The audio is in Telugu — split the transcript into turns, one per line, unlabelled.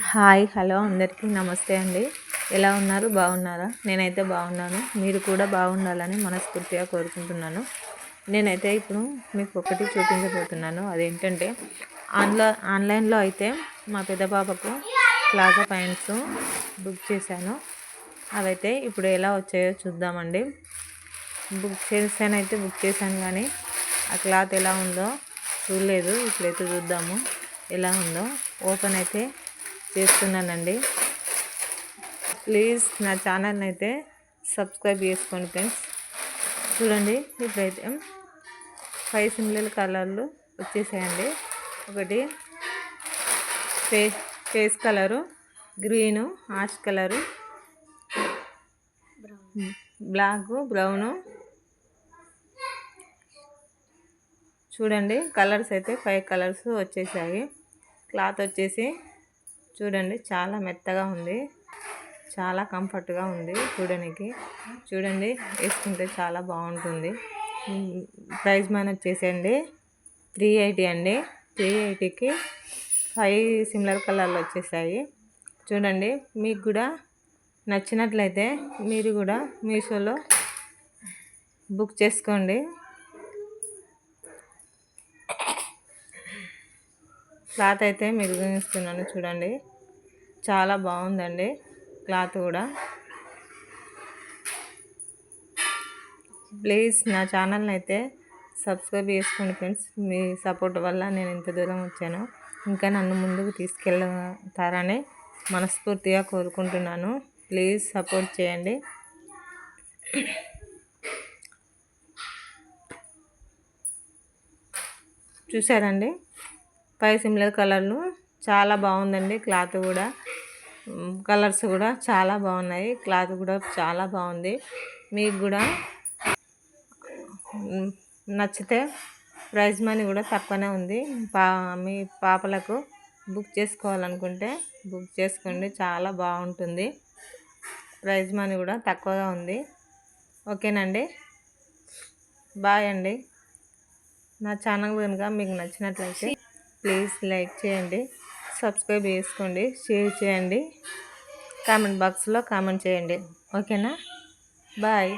హాయ్ హలో అందరికీ నమస్తే అండి. ఎలా ఉన్నారు? బాగున్నారా? నేనైతే బాగున్నాను. మీరు కూడా బాగుండాలని మనస్ఫూర్తిగా కోరుకుంటున్నాను. నేనైతే ఇప్పుడు మీకు ఒకటి చూపించబోతున్నాను. అదేంటంటే ఆన్లైన్లో అయితే మా పెద్ద పాపకు ప్లాజో ప్యాంట్స్ బుక్ చేశాను. అవైతే ఇప్పుడు ఎలా వచ్చాయో చూద్దామండి. బుక్ చేశాను కానీ ఆ క్లాత్ ఎలా ఉందో చూడలేదు. ఇప్పుడైతే చూద్దాము ఎలా ఉందో. ఓపెన్ అయితే చేస్తున్నానండి. ప్లీజ్ నా ఛానల్ని అయితే సబ్స్క్రైబ్ చేసుకోండి ఫ్రెండ్స్. చూడండి ఇప్పుడైతే 5 సిమిలర్ కలర్లు వచ్చేసాయండి. ఒకటి face colour, green, ash colour, black, brown. చూడండి కలర్స్ అయితే 5 కలర్స్ వచ్చేసాయి. క్లాత్ వచ్చేసి చూడండి చాలా మెత్తగా ఉంది, చాలా కంఫర్ట్గా ఉంది చూడడానికి. చూడండి వేసుకుంటే చాలా బాగుంటుంది. ప్రైస్ మన వచ్చేసండి 380 అండి. 380కి 5 సిమిలర్ కలర్లు వచ్చేసాయి. చూడండి మీకు కూడా నచ్చినట్లయితే మీరు కూడా మీషోలో బుక్ చేసుకోండి. క్లాత్ అయితే మీరు చూపిస్తున్నాను చూడండి, చాలా బాగుందండి క్లాత్ కూడా. ప్లీజ్ నా ఛానల్ని అయితే సబ్స్క్రైబ్ చేసుకోండి ఫ్రెండ్స్. మీ సపోర్ట్ వల్ల నేను ఇంత దూరం వచ్చాను. ఇంకా నన్ను ముందుకు తీసుకెళ్తారని మనస్ఫూర్తిగా కోరుకుంటున్నాను. ప్లీజ్ సపోర్ట్ చేయండి. చూసారండి 5 సిమిలర్ కలర్లు, చాలా బాగుందండి. క్లాత్ కూడా కలర్స్ కూడా చాలా బాగున్నాయి. క్లాత్ కూడా చాలా బాగుంది. మీకు కూడా నచ్చితే ప్రైస్ మనీ కూడా తక్కువనే ఉంది. మీ పాపలకు బుక్ చేసుకోవాలనుకుంటే బుక్ చేసుకోండి, చాలా బాగుంటుంది. ప్రైస్ మనీ కూడా తక్కువగా ఉంది. ఓకేనండి, బాయ్ అండి. నా ఛానల్ కనుక మీకు నచ్చినట్లయితే ప్లీజ్ లైక్ చేయండి, సబ్స్క్రైబ్ చేసుకోండి, షేర్ చేయండి, కామెంట్ బాక్స్లో కామెంట్ చేయండి. ఓకేనా, బాయ్.